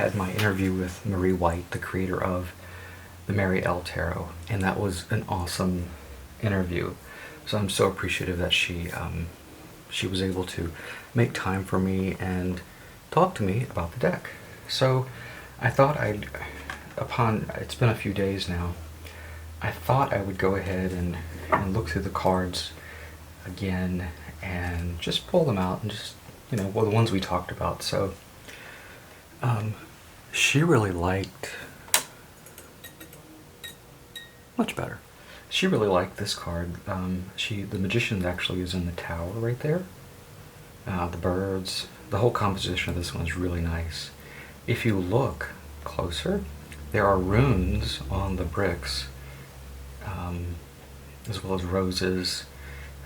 had my interview with Marie White, the creator of the Mary L. Tarot, and that was an awesome interview. So I'm so appreciative that she was able to make time for me and talk to me about the deck. So I thought it's been a few days now, I thought I would go ahead and look through the cards again and just pull them out and just, the ones we talked about. So she really liked, much better. She really liked this card. The Magician actually is in the tower right there. The birds, the whole composition of this one is really nice. If you look closer, there are runes on the bricks, as well as roses.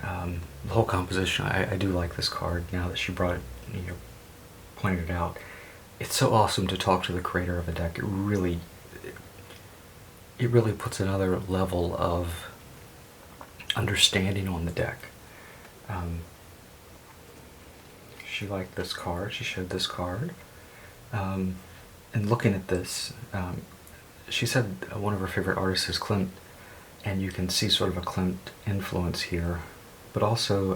The whole composition, I do like this card now that she brought it, pointed it out. It's so awesome to talk to the creator of a deck. It really puts another level of understanding on the deck. She liked this card. She showed this card. And looking at this, she said one of her favorite artists is Klimt, and you can see sort of a Klimt influence here, but also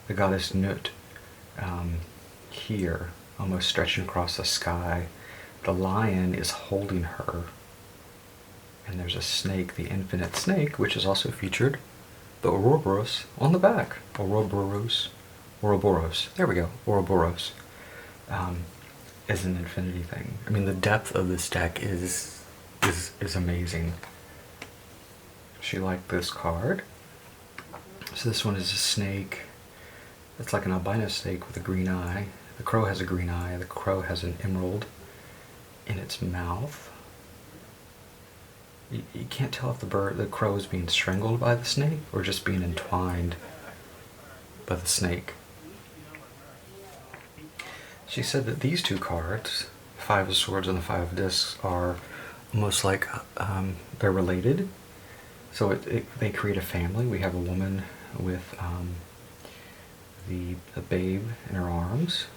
the goddess Nut here, almost stretching across the sky. The lion is holding her, and there's a snake, the infinite snake, which is also featured, the Ouroboros, on the back. Ouroboros, there we go, Ouroboros, is an infinity thing. I mean, the depth of this deck is amazing. She liked this card. So this one is a snake. It's like an albino snake with a green eye. The crow has a green eye. The crow has an emerald in its mouth. You can't tell if the crow is being strangled by the snake or just being entwined by the snake. She said that these two cards, Five of Swords and the Five of Discs, are almost like they're related. So they create a family. We have a woman with the babe in her arms.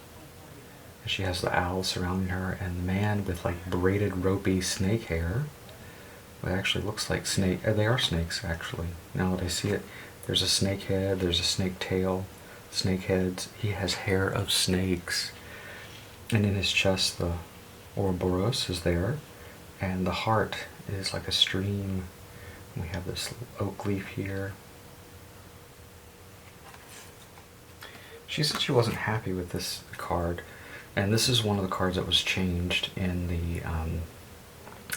And she has the owl surrounding her, and the man with like braided, ropey snake hair. It actually looks like snake. They are snakes, actually. Now that I see it, there's a snake head, there's a snake tail, snake heads. He has hair of snakes. And in his chest, the Ouroboros is there, and the heart is like a stream. We have this oak leaf here. She said she wasn't happy with this card, and this is one of the cards that was changed in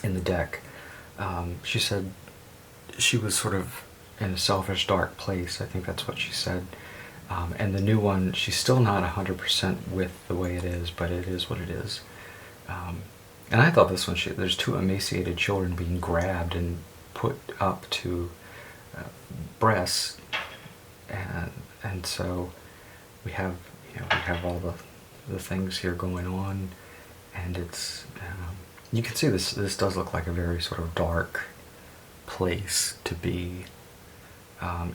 the deck. She said she was sort of in a selfish, dark place. I think that's what she said. And the new one, she's still not 100% with the way it is, but it is what it is. And I thought this one, there's two emaciated children being grabbed and put up to breasts, and so we have all the things here going on, and it's you can see this does look like a very sort of dark place to be.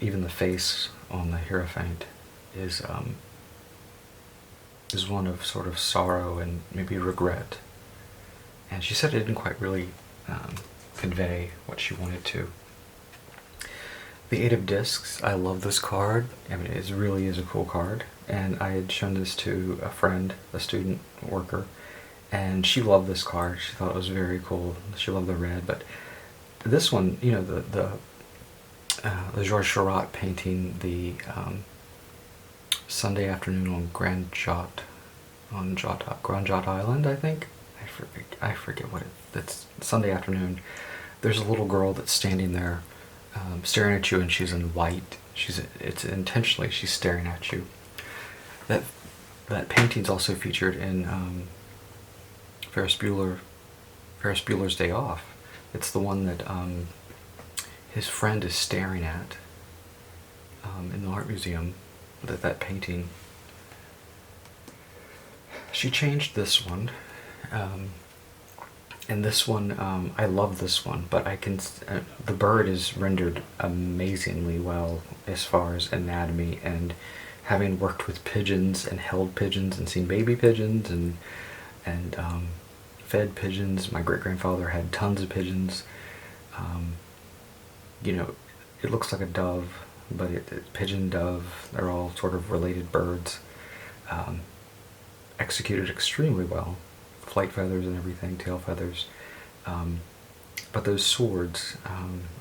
Even the face on the Hierophant is one of sort of sorrow and maybe regret. And she said it didn't quite really convey what she wanted to. The Eight of Discs, I love this card. I mean, it really is a cool card. And I had shown this to a friend, a student worker, and she loved this card. She thought it was very cool. She loved the red, but this one, the Georges Seurat painting, the Sunday Afternoon on Grand Jot Island, I think. I forget what it's Sunday Afternoon. There's a little girl that's standing there, staring at you, and she's in white. It's intentionally she's staring at you. That painting's also featured in Ferris Bueller's Day Off. It's the one that his friend is staring at in the art museum. That painting. She changed this one, and this one, I love this one, but the bird is rendered amazingly well as far as anatomy, and having worked with pigeons and held pigeons and seen baby pigeons and fed pigeons. My great-grandfather had tons of pigeons. You know, it looks like a dove, but pigeon, dove, they're all sort of related birds. Executed extremely well. Flight feathers and everything, tail feathers. But those swords,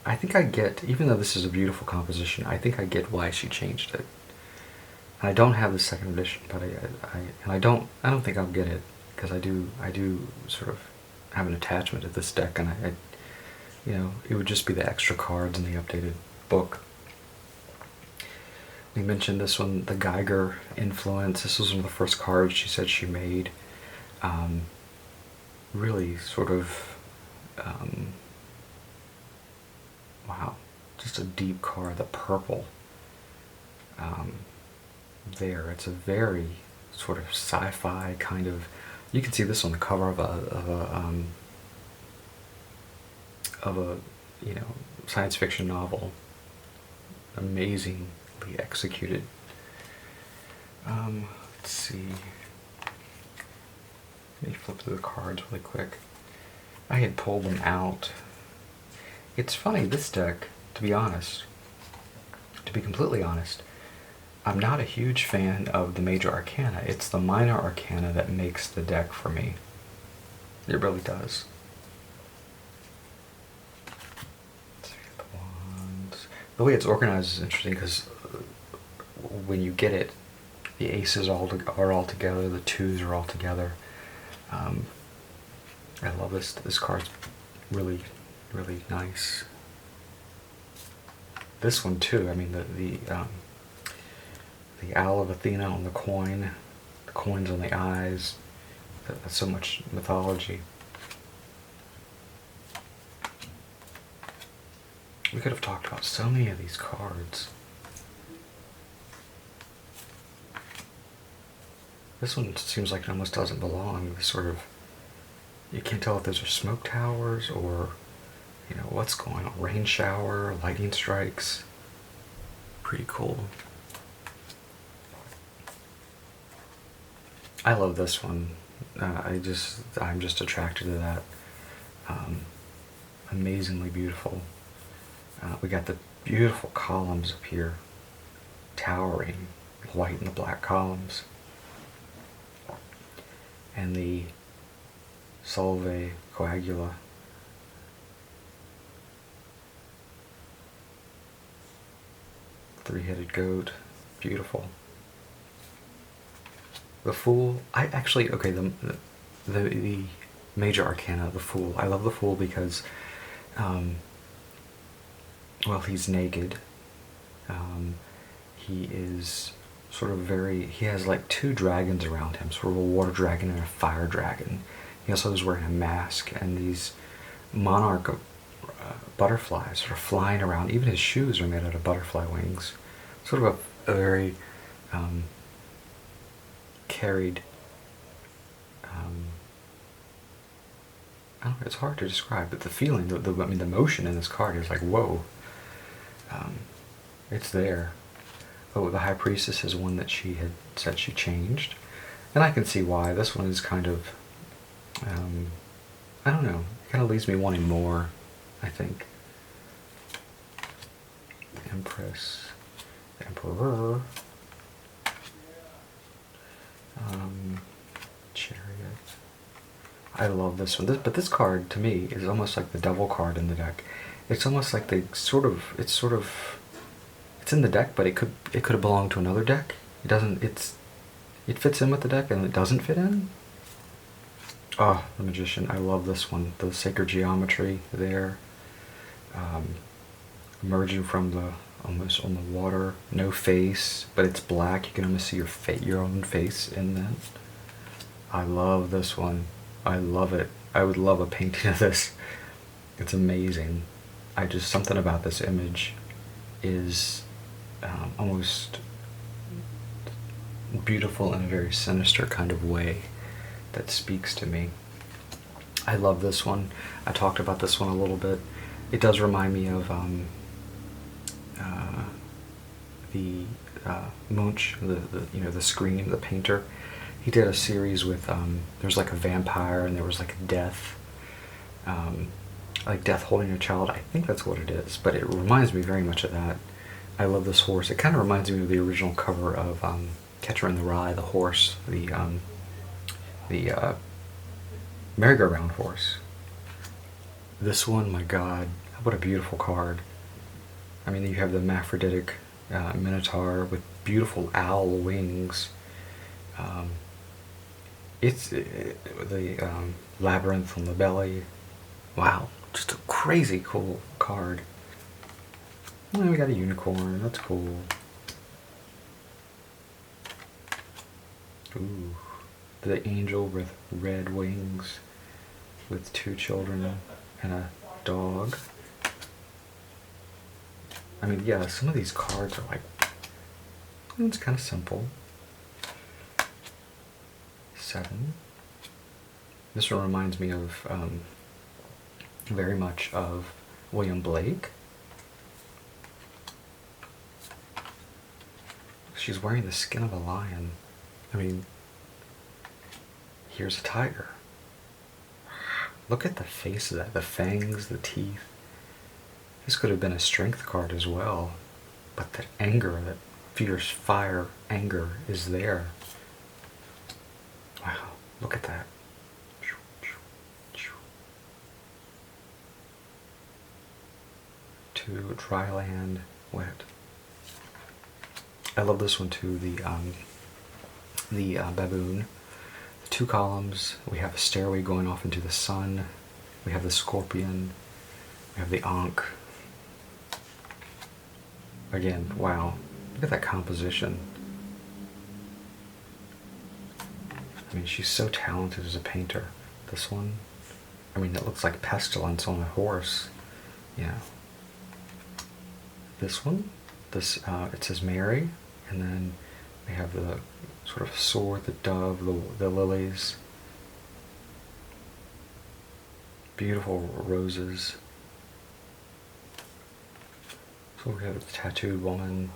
I think I get, even though this is a beautiful composition, I think I get why she changed it. And I don't have the second edition, but I don't think I'll get it, because I do sort of have an attachment to this deck, and you know, it would just be the extra cards in the updated book. We mentioned this one, the Geiger influence. This was one of the first cards she said she made. Really sort of, wow, just a deep card, the purple. There, it's a very sort of sci-fi kind of. You can see this on the cover of a you know, science fiction novel. Amazingly executed. Let's see. Let me flip through the cards really quick. I had pulled them out. It's funny, this deck, to be honest, to be completely honest, I'm not a huge fan of the major arcana. It's the minor arcana that makes the deck for me. It really does. Let's see, the wands. The way it's organized is interesting, because when you get it, the aces are all together, the twos are all together. I love this. This card's really, really nice. This one too. I mean, the Owl of Athena on the coin, the coins on the eyes. That's so much mythology. We could have talked about so many of these cards. This one seems like it almost doesn't belong. This sort of, you can't tell if those are smoke towers or, you know, what's going on. Rain shower, lightning strikes. Pretty cool. I love this one. I'm just attracted to that. Amazingly beautiful. We got the beautiful columns up here, towering, the white and the black columns. And the Salve Coagula. Three-headed goat, beautiful. The Fool, I actually, okay, the major arcana, the Fool. I love the Fool because, well, he's naked. He is sort of he has like two dragons around him, sort of a water dragon and a fire dragon. He also is wearing a mask, and these monarch butterflies sort of flying around. Even his shoes are made out of butterfly wings. Sort of a very carried, I don't know, it's hard to describe, but the feeling, I mean, the motion in this card is like, whoa. It's there. Oh, the High Priestess is one that she had said she changed. And I can see why. This one is kind of, I don't know, it kind of leaves me wanting more, I think. The Empress, the Emperor, Chariot. I love this one. But this card, to me, is almost like the Devil card in the deck. It's almost like it's in the deck, but it could have belonged to another deck. It doesn't. It fits in with the deck, and it doesn't fit in. Oh, the Magician. I love this one. The Sacred Geometry there, emerging from almost on the water. No face, but it's black. You can almost see your own face in that. I love this one. I love it. I would love a painting of this. It's amazing. Something about this image is almost beautiful in a very sinister kind of way that speaks to me. I love this one. I talked about this one a little bit. It does remind me of the Munch, the Scream, the painter. he did a series with there's like a vampire and there was like a death, like death holding a child. I think that's what it is, but it reminds me very much of that. I love this horse. It kind of reminds me of the original cover of Catcher in the Rye, the horse, the merry-go-round horse. This one, my God, what a beautiful card. I mean, you have the hermaphroditic minotaur with beautiful owl wings. It's the labyrinth on the belly. Wow, just a crazy cool card. Well, we got a unicorn. That's cool. Ooh, the angel with red wings, with 2 children and a dog. I mean, yeah, some of these cards are like, it's kind of simple. 7. This one reminds me of very much of William Blake. She's wearing the skin of a lion. I mean, here's a tiger. Look at the face of that, the fangs, the teeth. This could have been a strength card as well, but that anger, that fierce fire anger is there. Wow, look at that. To dry land, wet. I love this one too, the baboon. The 2 columns, we have a stairway going off into the sun, we have the scorpion, we have the ankh. Again, wow, look at that composition. I mean, she's so talented as a painter. This one, I mean, it looks like pestilence on a horse, you know. This one, this it says Mary, and then we have the sort of sword, the dove, the lilies, beautiful roses. So we have the tattooed woman,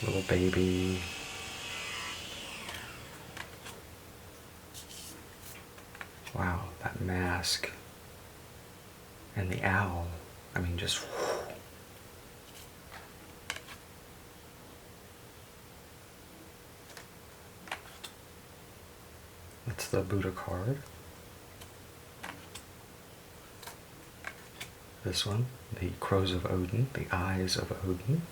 little baby. Wow, that mask. And the owl, I mean, just... That's the Buddha card. This one, the crows of Odin, the eyes of Odin.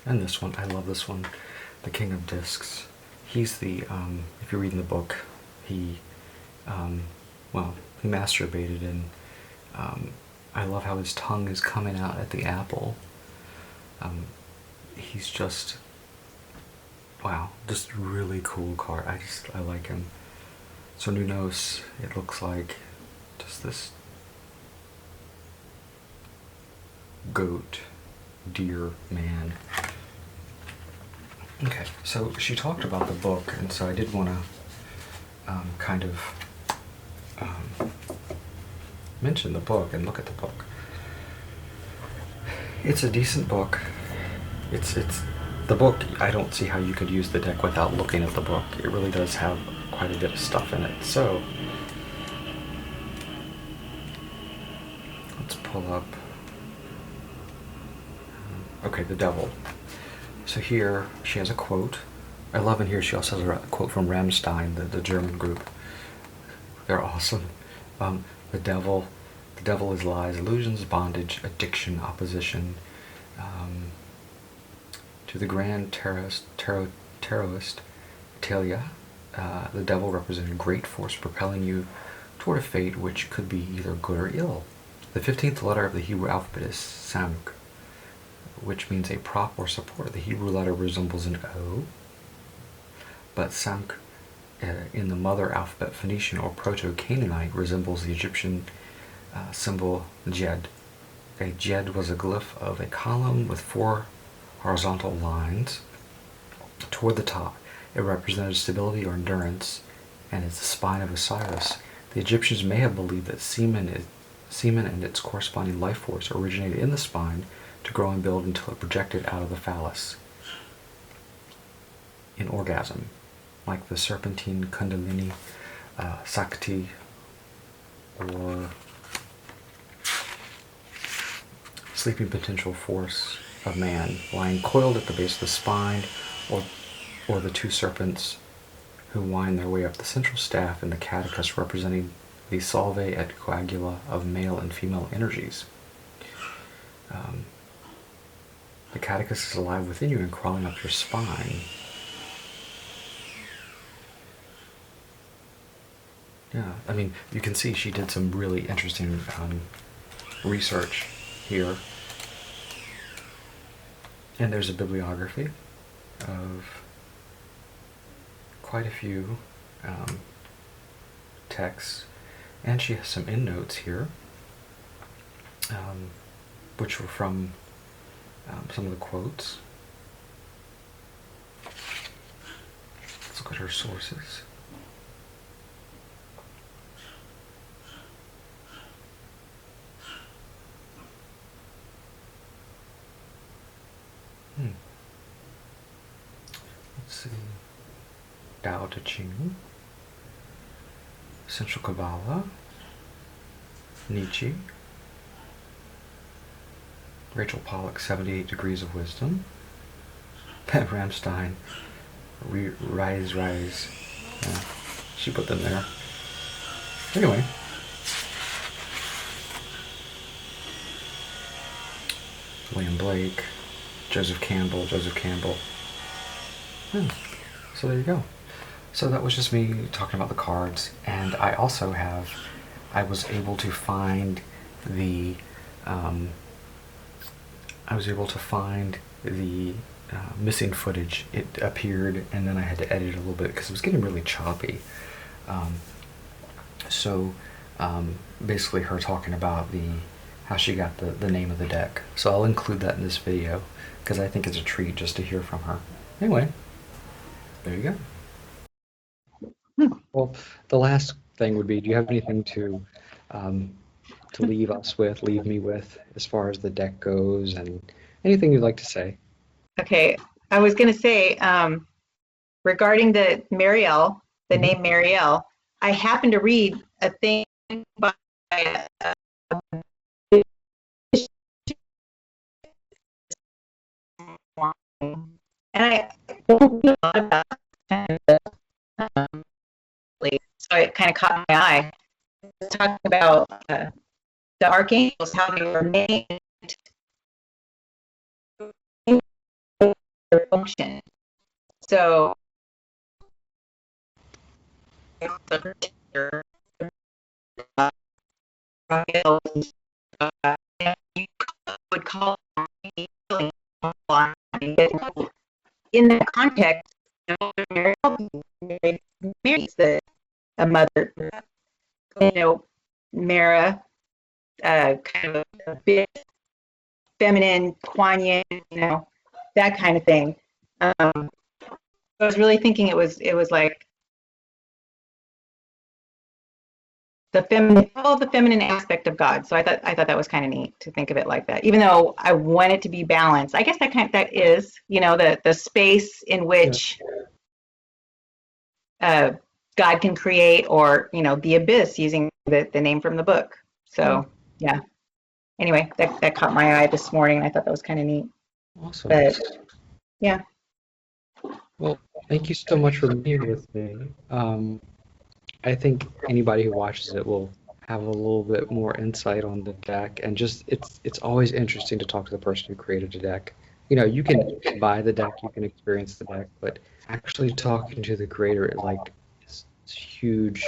And this one, I love this one, the King of Discs. He's the, if you're reading the book, he, well, he masturbated, and I love how his tongue is coming out at the apple. He's just, wow, just really cool card. I like him. So Nunos, it looks like just this goat, deer man. Okay, so she talked about the book, and so I did want to kind of mention the book and look at the book. It's a decent book. It's the book. I don't see how you could use the deck without looking at the book. It really does have quite a bit of stuff in it. So let's pull up. Okay, the devil. So here she has a quote. I love in here she also has a quote from Rammstein, the German group. They're awesome. The devil is lies, illusions, bondage, addiction, opposition. To the grand tarotist Talia, the devil represented a great force propelling you toward a fate which could be either good or ill. The 15th letter of the Hebrew alphabet is Samk, which means a prop or support. The Hebrew letter resembles an O, but Samk in the mother alphabet Phoenician or Proto-Canaanite resembles the Egyptian symbol Jed. A Jed was a glyph of a column with 4 horizontal lines toward the top. It represented stability or endurance, and it's the spine of Osiris. The Egyptians may have believed that semen and its corresponding life force originated in the spine to grow and build until it projected out of the phallus in orgasm, like the serpentine kundalini, sakti, or sleeping potential force of man lying coiled at the base of the spine, or the two serpents who wind their way up the central staff in the catechus, representing the salve et coagula of male and female energies. The catechus is alive within you and crawling up your spine. Yeah, I mean, you can see she did some really interesting research here. And there's a bibliography of quite a few texts. And she has some endnotes here, which were from some of the quotes. Let's look at her sources. Let's see. Tao Te Ching, Central Kabbalah, Nietzsche, Rachel Pollack, 78 Degrees of Wisdom, Pat Ramstein, Rise. Yeah, she put them there. Anyway. William Blake, Joseph Campbell. So there you go. So that was just me talking about the cards, and I also I was able to find the missing footage. It appeared, and then I had to edit it a little bit because it was getting really choppy. Basically her talking about how she got the name of the deck. So I'll include that in this video because I think it's a treat just to hear from her. Anyway, there you go. Well, the last thing would be, do you have anything to leave me with as far as the deck goes, and anything you'd like to say? Okay, I was going to say, regarding the Marielle, the name Marielle, I happened to read a thing by and I don't know a lot about so it kind of caught my eye. Talking about the archangels, how they were named, their function. So you would call in that context, Mary marries a mother, Mara, kind of a bit feminine, Kuan Yin, that kind of thing. I was really thinking it was like the feminine aspect of God. So I thought that was kind of neat to think of it like that. Even though I want it to be balanced, I guess that is, the space in which God can create, or the abyss, using the name from the book. So yeah. Anyway, that caught my eye this morning. I thought that was kind of neat. Awesome. But yeah. Well, thank you so much for being with me. I think anybody who watches it will have a little bit more insight on the deck, and just it's always interesting to talk to the person who created the deck. You can buy the deck, you can experience the deck, but actually talking to the creator, is huge.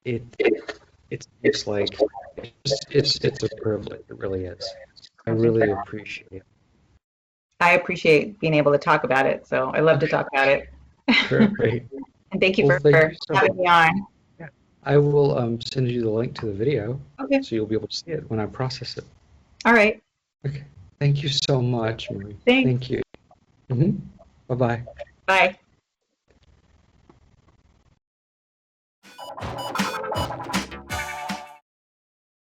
It's like it's a privilege. It really is. I really appreciate it. I appreciate being able to talk about it, so I love to talk about it. Great. And thank you for having me on. Yeah. I will send you the link to the video, okay, so you'll be able to see it when I process it. All right. Okay. Thank you so much, Marie. Thanks. Thank you. Bye-bye. Bye.